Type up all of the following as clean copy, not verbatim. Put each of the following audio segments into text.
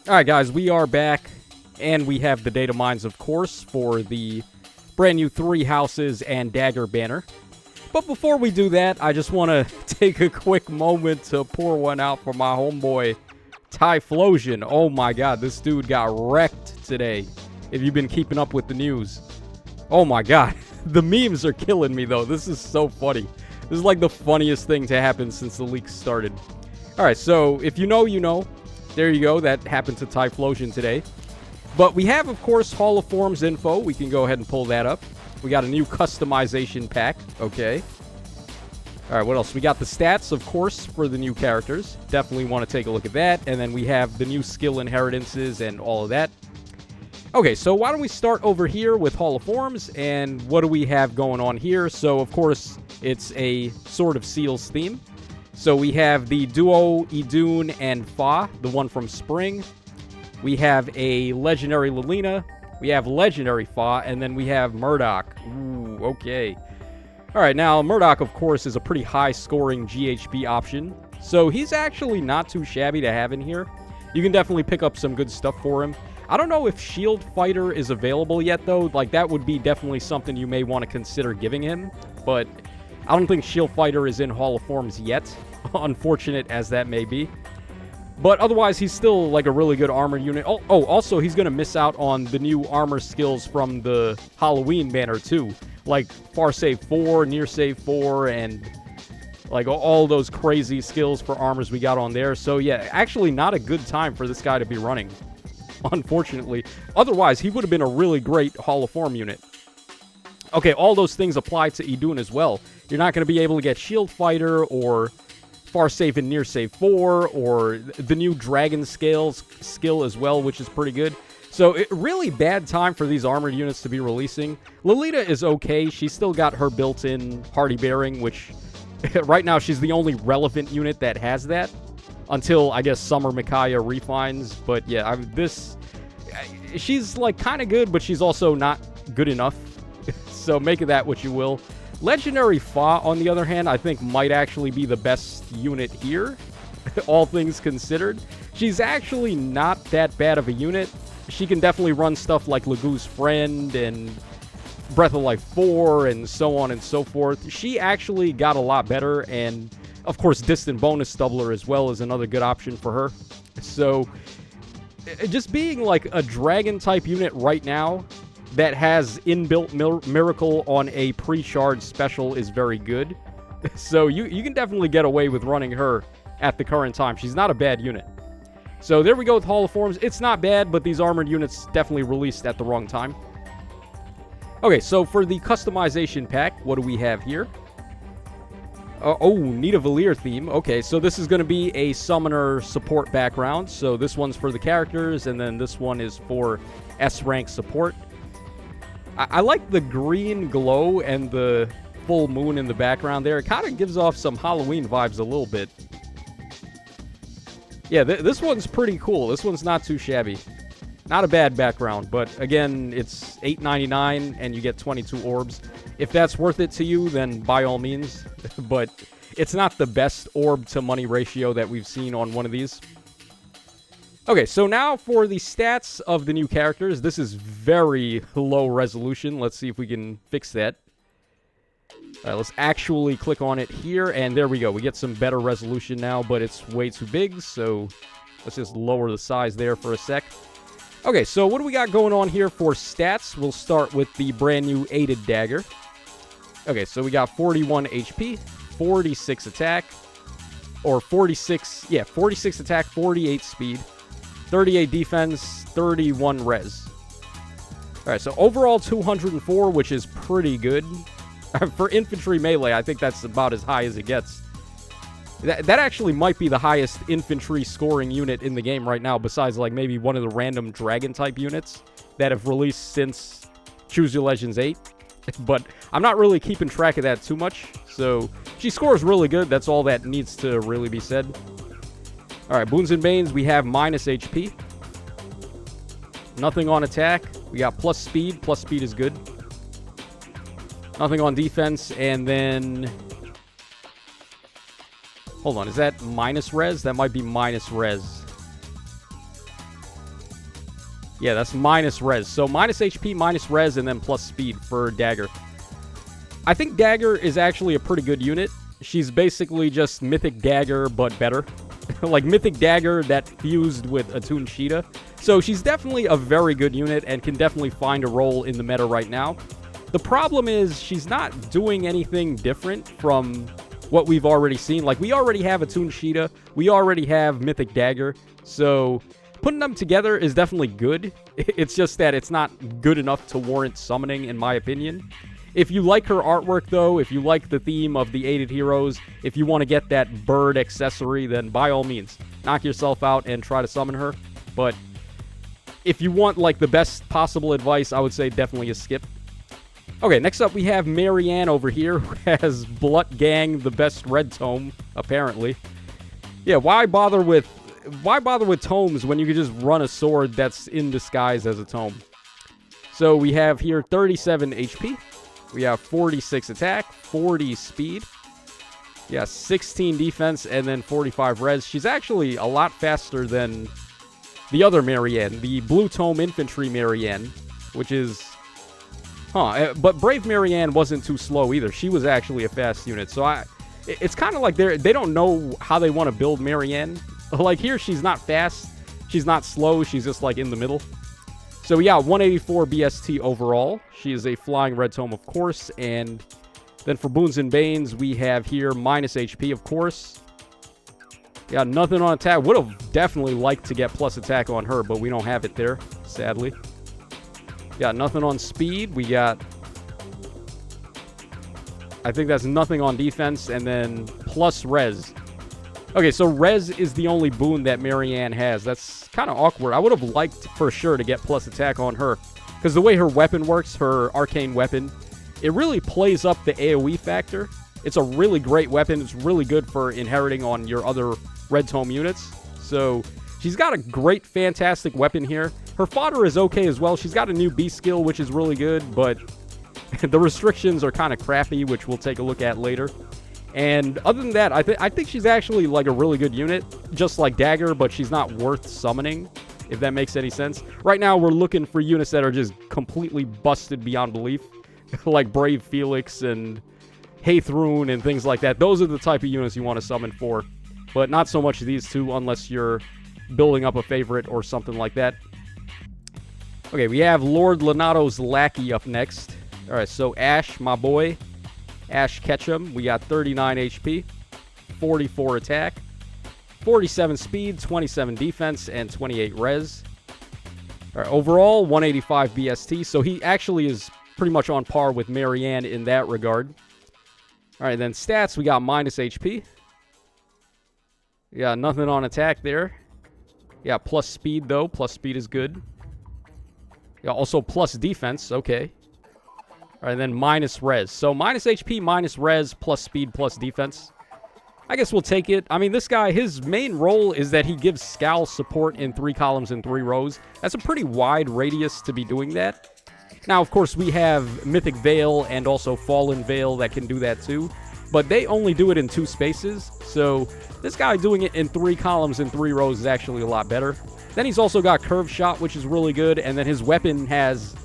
Alright guys, we are back, and we have the Datamines, of course, for the brand new 3 Houses and Dagr banner. But before we do that, I just want to take a quick moment to pour one out for my homeboy, Typhlosion. Oh my god, this dude got wrecked today, if you've been keeping up with the news. Oh my god, the memes are killing me though. This is so funny. This is like the funniest thing to happen since the leak started. Alright, so if you know, you know. There you go, that happened to Typhlosion today. But we have, of course, Hall of Forms info. We can go ahead and pull that up. We got a new customization pack. Okay. Alright, what else? We got the stats, of course, for the new characters. Definitely want to take a look at that. And then we have the new skill inheritances and all of that. Okay, so why don't we start over here with Hall of Forms, and what do we have going on here? So, of course, it's a Sword of Seals theme. So we have the Duo, Idun, and Fa, the one from Spring. We have a Legendary Lilina. We have Legendary Fa, and then we have Murdoch. Ooh, okay. Alright, now Murdoch, of course, is a pretty high-scoring GHB option. So he's actually not too shabby to have in here. You can definitely pick up some good stuff for him. I don't know if Shield Fighter is available yet, though. Like, that would be definitely something you may want to consider giving him. But I don't think Shield Fighter is in Hall of Forms yet, unfortunate as that may be. But otherwise, he's still like a really good armor unit. Oh, also, he's going to miss out on the new armor skills from the Halloween banner, too. Like Far Save 4, Near Save 4, and like all those crazy skills for armors we got on there. So yeah, actually not a good time for this guy to be running, unfortunately. Otherwise, he would have been a really great Hall of Form unit. Okay, all those things apply to Idun as well. You're not going to be able to get Shield Fighter or Far Save and Near Save 4 or the new Dragon Scales skill as well, which is pretty good. So, really bad time for these armored units to be releasing. Lolita is okay. She's still got her built-in Hardy Bearing, which right now she's the only relevant unit that has that. Until, I guess, Summer Micaiah refines. But yeah, she's like kind of good, but she's also not good enough. So make of that what you will. Legendary Fa, on the other hand, I think might actually be the best unit here, all things considered. She's actually not that bad of a unit. She can definitely run stuff like Lagoo's Friend and Breath of Life 4 and so on and so forth. She actually got a lot better, and of course Distant Bonus Stubbler as well is another good option for her. So just being like a dragon type unit right now that has inbuilt Miracle on a pre-charged special is very good. So you can definitely get away with running her at the current time. She's not a bad unit. So there we go with Hall of Forms. It's not bad, but these armored units definitely released at the wrong time. Okay, so for the customization pack, what do we have here? Need a Valir theme. Okay, so this is going to be a summoner support background. So this one's for the characters, and then this one is for S-rank support. I like the green glow and the full moon in the background there. It kind of gives off some Halloween vibes a little bit. Yeah, this one's pretty cool. This one's not too shabby. Not a bad background, but again, it's $8.99 and you get 22 orbs. If that's worth it to you, then by all means. But it's not the best orb to money ratio that we've seen on one of these. Okay, so now for the stats of the new characters. This is very low resolution. Let's see if we can fix that. All right, let's actually click on it here, and there we go. We get some better resolution now, but it's way too big, so let's just lower the size there for a sec. Okay, so what do we got going on here for stats? We'll start with the brand new Aided Dagr. Okay, so we got 41 HP, 46 attack, or 46 attack, 48 speed. 38 defense, 31 res. Alright, so overall 204, which is pretty good. For infantry melee, I think that's about as high as it gets. That actually might be the highest infantry scoring unit in the game right now, besides like maybe one of the random dragon type units that have released since Choose Your Legends 8. But I'm not really keeping track of that too much. So she scores really good. That's all that needs to really be said. Alright, Boons and Banes, we have minus HP. Nothing on attack. We got plus speed. Plus speed is good. Nothing on defense. And then... hold on, is that minus res? That might be minus res. Yeah, that's minus res. So minus HP, minus res, and then plus speed for Dagr. I think Dagr is actually a pretty good unit. She's basically just Mythic Dagr, but better. Like Mythic Dagr that fused with Attuned Sheeta. So she's definitely a very good unit and can definitely find a role in the meta right now. The problem is she's not doing anything different from what we've already seen. Like, we already have Attuned Sheeta. We already have Mythic Dagr. So putting them together is definitely good. It's just that it's not good enough to warrant summoning, in my opinion. If you like her artwork, though, if you like the theme of the Aided Heroes, if you want to get that bird accessory, then by all means, knock yourself out and try to summon her. But if you want, like, the best possible advice, I would say definitely a skip. Okay, next up we have Marianne over here, who has Blut Gang, the best red tome, apparently. Yeah, why bother with tomes when you could just run a sword that's in disguise as a tome? So we have here 37 HP. We have 46 attack, 40 speed. Yeah, 16 defense, and then 45 res. She's actually a lot faster than the other Marianne, the Blue Tome Infantry Marianne, which is... But Brave Marianne wasn't too slow either. She was actually a fast unit. So it's kind of like they don't know how they want to build Marianne. Like here, she's not fast. She's not slow. She's just like in the middle. So yeah, 184 BST overall. She is a flying red tome, of course. And then for Boons and Banes, we have here minus HP, of course. Yeah, nothing on attack. Would have definitely liked to get plus attack on her, but we don't have it there, sadly. Got nothing on speed. We got... I think that's nothing on defense, and then plus res. Okay, so res is the only boon that Marianne has. That's kind of awkward. I would have liked for sure to get plus attack on her, because the way her weapon works, her arcane weapon, it really plays up the AoE factor. It's a really great weapon. It's really good for inheriting on your other red tome units. So she's got a great, fantastic weapon here. Her fodder is okay as well. She's got a new B skill, which is really good, but the restrictions are kind of crappy, which we'll take a look at later. And other than that, I think she's actually like a really good unit, just like Dagr, but she's not worth summoning, if that makes any sense. Right now, we're looking for units that are just completely busted beyond belief, like Brave Felix and Haythrun and things like that. Those are the type of units you want to summon for, but not so much these two unless you're building up a favorite or something like that. Okay, we have Lord Lonato's Lackey up next. All right, so Ash, my boy. Ash Ketchum. We got 39 HP, 44 attack, 47 speed, 27 defense, and 28 res. All right, overall, 185 BST. So he actually is pretty much on par with Marianne in that regard. All right, then stats, we got minus HP. Yeah, nothing on attack there. Yeah, plus speed, though. Plus speed is good. Yeah, also plus defense. Okay. All right, then minus res. So minus HP, minus res, plus speed, plus defense. I guess we'll take it. I mean, this guy, his main role is that he gives Scowl support in 3 columns and 3 rows. That's a pretty wide radius to be doing that. Now, of course, we have Mythic Veil and also Fallen Veil that can do that too. But they only do it in 2 spaces. So this guy doing it in 3 columns and 3 rows is actually a lot better. Then he's also got Curve Shot, which is really good. And then his weapon has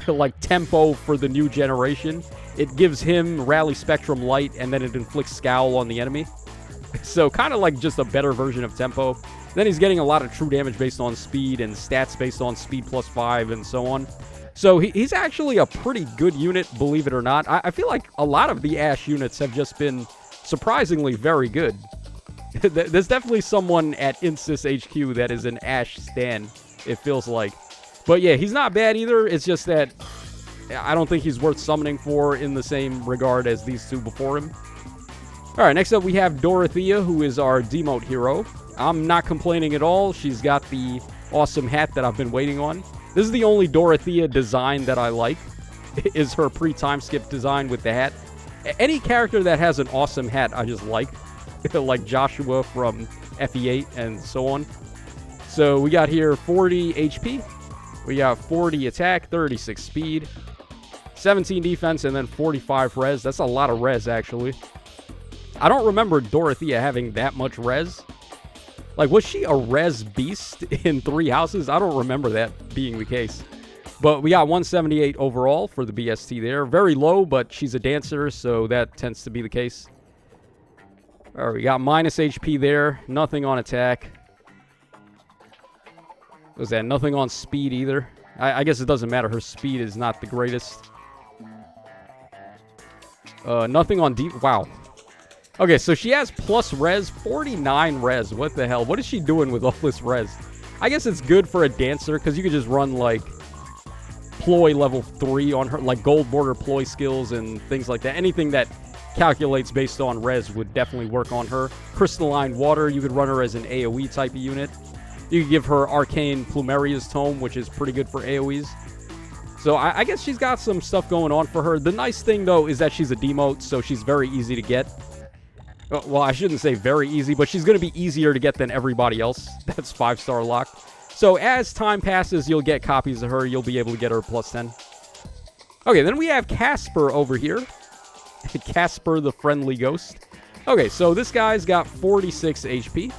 like tempo for the new generation. It gives him Rally Spectrum Light, and then it inflicts Scowl on the enemy. So kind of like just a better version of tempo. Then he's getting a lot of true damage based on speed and stats based on speed plus 5 and so on. So he's actually a pretty good unit, believe it or not. I feel like a lot of the Ash units have just been surprisingly very good. There's definitely someone at Insys HQ that is an Ash stan, it feels like. But yeah, he's not bad either. It's just that I don't think he's worth summoning for in the same regard as these two before him. All right, next up we have Dorothea, who is our demote hero. I'm not complaining at all. She's got the awesome hat that I've been waiting on. This is the only Dorothea design that I like, is her pre-time skip design with the hat. Any character that has an awesome hat, I just like. Like Joshua from FE8 and so on. So we got here 40 HP. We got 40 attack, 36 speed, 17 defense, and then 45 res. That's a lot of res, actually. I don't remember Dorothea having that much res. Like, was she a res beast in 3 houses? I don't remember that being the case. But we got 178 overall for the BST there. Very low, but she's a dancer, so that tends to be the case. All right, we got minus HP there. Nothing on attack. Was that nothing on speed either? I guess it doesn't matter. Her speed is not the greatest. Nothing on deep. Wow. Okay, so she has plus res, 49 res. What the hell? What is she doing with all this res? I guess it's good for a dancer because you could just run like ploy level 3 on her, like gold border ploy skills and things like that. Anything that calculates based on res would definitely work on her. Crystalline water, you could run her as an AoE type of unit. You could give her Arcane Plumeria's Tome, which is pretty good for AoEs. So I guess she's got some stuff going on for her. The nice thing, though, is that she's a demote, so she's very easy to get. Well, I shouldn't say very easy, but she's going to be easier to get than everybody else. That's 5-star locked. So as time passes, you'll get copies of her. You'll be able to get her plus 10. Okay, then we have Casper over here. Casper the Friendly Ghost. Okay, so this guy's got 46 HP.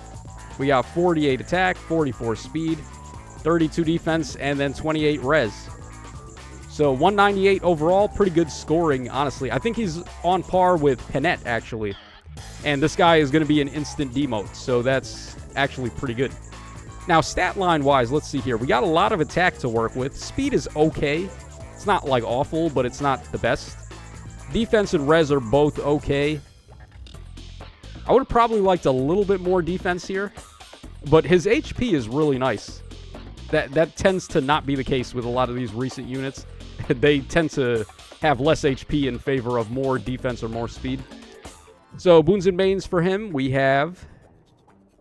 We got 48 attack, 44 speed, 32 defense, and then 28 res. So 198 overall, pretty good scoring, honestly. I think he's on par with Panette, actually. And this guy is going to be an instant demote, so that's actually pretty good. Now, stat line-wise, let's see here. We got a lot of attack to work with. Speed is okay. It's not, like, awful, but it's not the best. Defense and res are both okay. I would have probably liked a little bit more defense here, but his HP is really nice. That tends to not be the case with a lot of these recent units. They tend to have less HP in favor of more defense or more speed. So, boons and banes for him, we have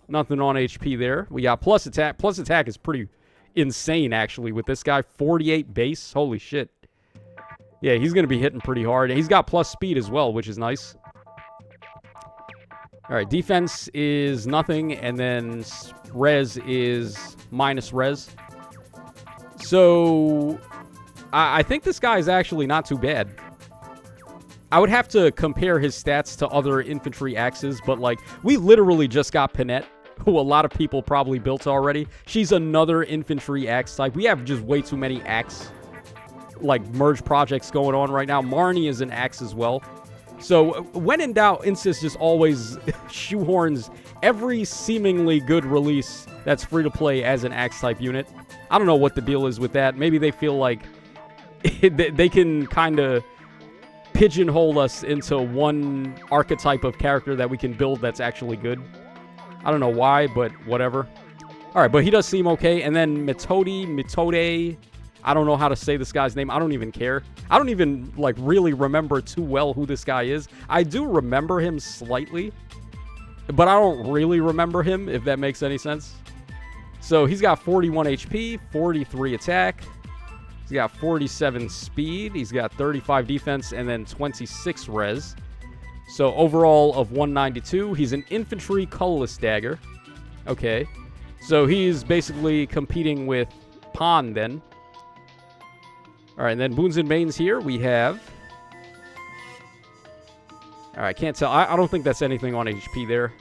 nothing on HP there. We got plus attack. Plus attack is pretty insane, actually, with this guy. 48 base. Holy shit. Yeah, he's going to be hitting pretty hard. He's got plus speed as well, which is nice. All right, defense is nothing, and then res is minus res. So, I think this guy is actually not too bad. I would have to compare his stats to other infantry axes, but, like, we literally just got Panette, who a lot of people probably built already. She's another infantry axe type. We have just way too many axe, like, merge projects going on right now. Marni is an axe as well. So, when in doubt, Insys just always shoehorns every seemingly good release that's free to play as an axe-type unit. I don't know what the deal is with that. Maybe they feel like they can kind of pigeonhole us into one archetype of character that we can build that's actually good. I don't know why, but whatever. All right, but he does seem okay. And then Metodey. I don't know how to say this guy's name. I don't even care. I don't even, like, really remember too well who this guy is. I do remember him slightly, but I don't really remember him, if that makes any sense. So he's got 41 HP, 43 attack. He's got 47 speed. He's got 35 defense and then 26 res. So overall of 192. He's an infantry colorless dagger. Okay. So he's basically competing with Pon then. All right, and then boons and banes here we have. All right, can't tell. I don't think that's anything on HP there.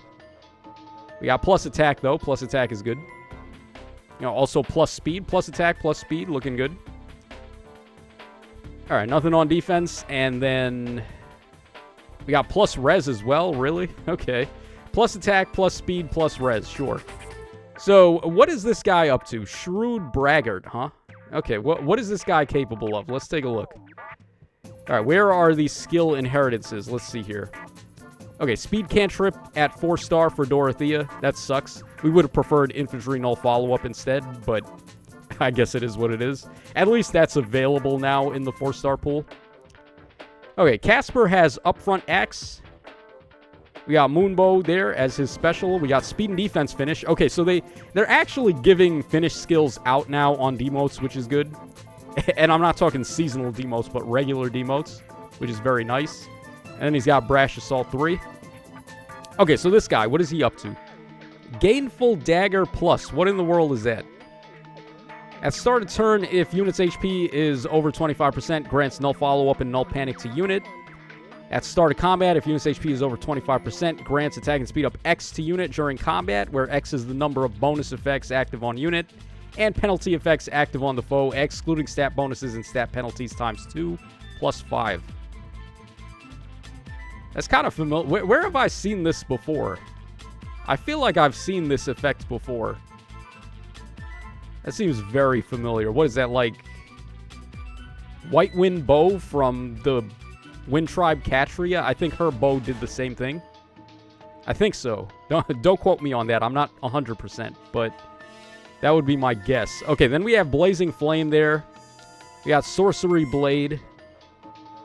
We got plus attack, though. Plus attack is good. You know, also plus speed. Plus attack, plus speed. Looking good. All right, nothing on defense. And then we got plus res as well. Really? Okay. Plus attack, plus speed, plus res. Sure. So what is this guy up to? Shrewd Braggart, huh? Okay, what is this guy capable of? Let's take a look. All right, where are these skill inheritances? Let's see here. Okay, speed cantrip at 4-star for Dorothea. That sucks. We would have preferred infantry null follow-up instead, but I guess it is what it is. At least that's available now in the 4-star pool. Okay, Casper has upfront axe. We got Moonbow there as his special. We got speed and defense finish. Okay, so they're actually giving finish skills out now on demotes, which is good. And I'm not talking seasonal demotes, but regular demotes, which is very nice. And then he's got Brash Assault 3. Okay, so this guy, what is he up to? Gainful Dagger Plus. What in the world is that? At start of turn, if unit's HP is over 25%, grants null follow-up and null panic to unit. At start of combat, if unit's HP is over 25%, grants attack and speed up X to unit during combat, where X is the number of bonus effects active on unit, and penalty effects active on the foe, excluding stat bonuses and stat penalties times 2 plus 5. That's kind of familiar. Where have I seen this before? I feel like I've seen this effect before. That seems very familiar. What is that, like White Wind Bow from the Wind Tribe Catria? I think her bow did the same thing. I think so. Don't quote me on that. I'm not 100%, but that would be my guess. Okay, then we have Blazing Flame there. We got Sorcery Blade.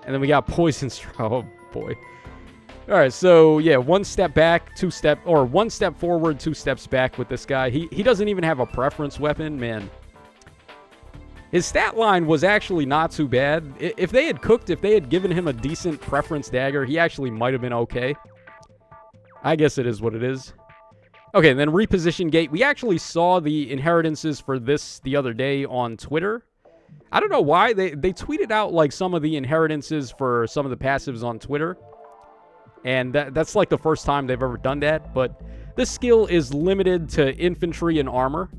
And then we got Poison Straw. Oh, boy. All right, so, yeah, one step back, one step forward, 2 steps back with this guy. He doesn't even have a preference weapon, man. His stat line was actually not too bad. If they had given him a decent preference dagger, he actually might have been okay. I guess it is what it is. Okay, and then Reposition Gate. We actually saw the inheritances for this the other day on Twitter. I don't know why. They tweeted out, like, some of the inheritances for some of the passives on Twitter. And that's, like, the first time they've ever done that. But this skill is limited to infantry and armor.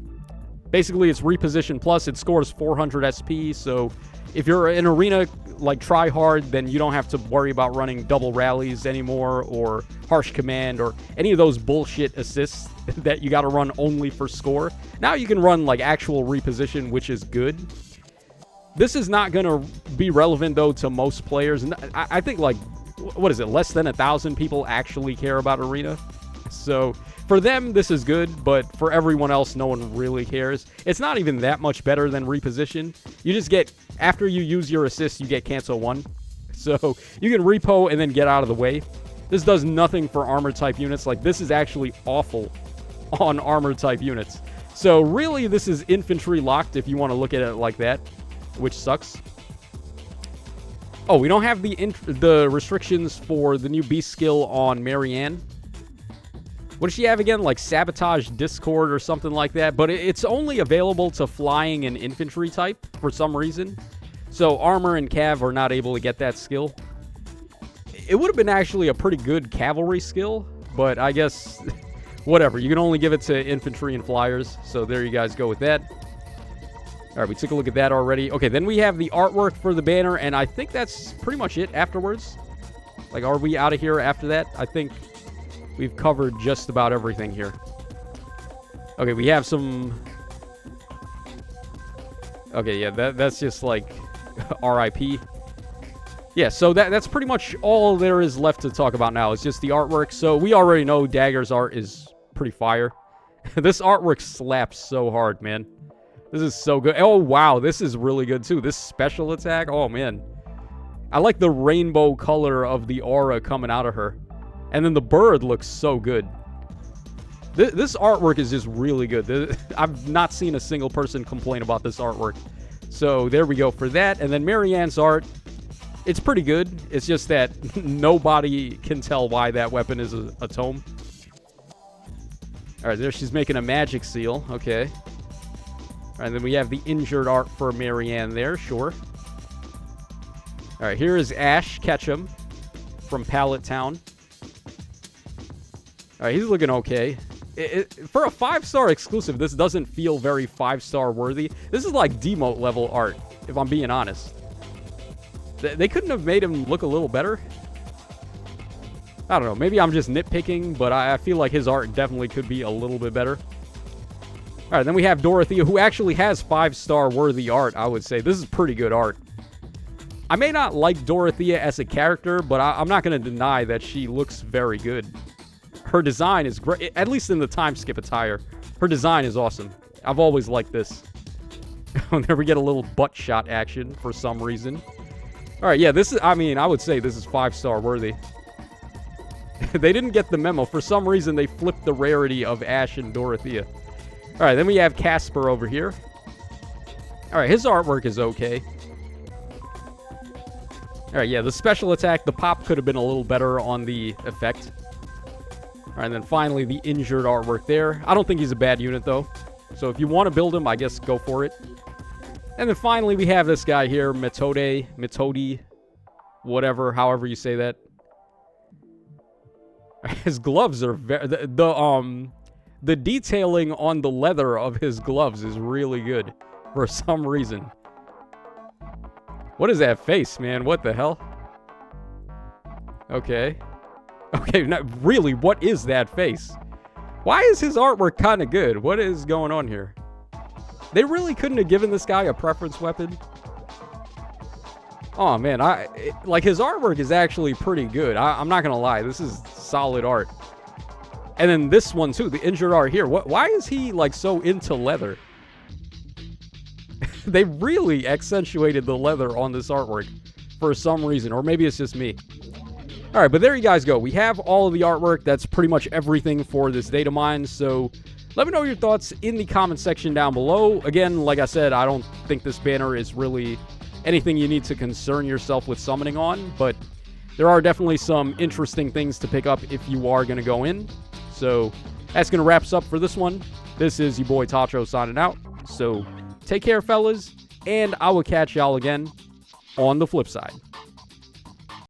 Basically, it's Reposition Plus. It scores 400 SP, so if you're in arena, like, try hard, then you don't have to worry about running double rallies anymore, or Harsh Command, or any of those bullshit assists that you gotta run only for score. Now you can run, like, actual Reposition, which is good. This is not gonna be relevant, though, to most players. And I think, like, what is it, less than 1,000 people actually care about arena? So for them, this is good, but for everyone else, no one really cares. It's not even that much better than Reposition. You just get, after you use your assist, you get Cancel 1. So you can repo and then get out of the way. This does nothing for armor-type units. Like, this is actually awful on armor-type units. So really, this is infantry locked if you want to look at it like that, which sucks. Oh, we don't have the restrictions for the new beast skill on Marianne. What does she have again? Like Sabotage Discord or something like that. But it's only available to flying and infantry type for some reason. So armor and cav are not able to get that skill. It would have been actually a pretty good cavalry skill. But I guess, whatever. You can only give it to infantry and flyers. So there you guys go with that. All right, we took a look at that already. Okay, then we have the artwork for the banner. And I think that's pretty much it afterwards. Like, are we out of here after that? I think we've covered just about everything here. Okay, we have some... Okay, yeah, that's just like RIP. Yeah, so that's pretty much all there is left to talk about now. It's just the artwork. So we already know Dagr's art is pretty fire. This artwork slaps so hard, man. This is so good. Oh, wow, this is really good, too. This special attack, oh, man. I like the rainbow color of the aura coming out of her. And then the bird looks so good. This artwork is just really good. I've not seen a single person complain about this artwork. So there we go for that. And then Marianne's art, it's pretty good. It's just that nobody can tell why that weapon is a tome. All right, there she's making a magic seal. Okay. All right, then we have the injured art for Marianne there. Sure. All right, here is Ash Ketchum from Pallet Town. All right, he's looking okay. For a 5-star exclusive, this doesn't feel very 5-star worthy. This is like demote level art, if I'm being honest. They couldn't have made him look a little better. I don't know. Maybe I'm just nitpicking, but I feel like his art definitely could be a little bit better. All right, then we have Dorothea, who actually has 5-star worthy art, I would say. This is pretty good art. I may not like Dorothea as a character, but I'm not going to deny that she looks very good. Her design is great, at least in the time skip attire. Her design is awesome. I've always liked this. There we get a little butt shot action for some reason. All right, yeah, this is, I mean, I would say this is 5-star worthy. They didn't get the memo. For some reason, they flipped the rarity of Ash and Dorothea. All right, then we have Casper over here. All right, his artwork is okay. All right, yeah, the special attack, the pop could have been a little better on the effect. All right, and then finally, the injured artwork there. I don't think he's a bad unit, though. So if you want to build him, I guess go for it. And then finally, we have this guy here, Metodey, whatever, however you say that. His gloves are the detailing on the leather of his gloves is really good for some reason. What is that face, man? What the hell? Okay. Okay, really, what is that face? Why is his artwork kind of good? What is going on here? They really couldn't have given this guy a preference weapon? Oh, man, like, his artwork is actually pretty good. I'm not gonna lie, this is solid art. And then this one, too, the injured art here. Why is he, like, so into leather? They really accentuated the leather on this artwork for some reason, or maybe it's just me. All right, but there you guys go. We have all of the artwork. That's pretty much everything for this Datamines. So let me know your thoughts in the comment section down below. Again, like I said, I don't think this banner is really anything you need to concern yourself with summoning on, but there are definitely some interesting things to pick up if you are going to go in. So that's going to wrap us up for this one. This is your boy Tacho signing out. So take care, fellas, and I will catch y'all again on the flip side.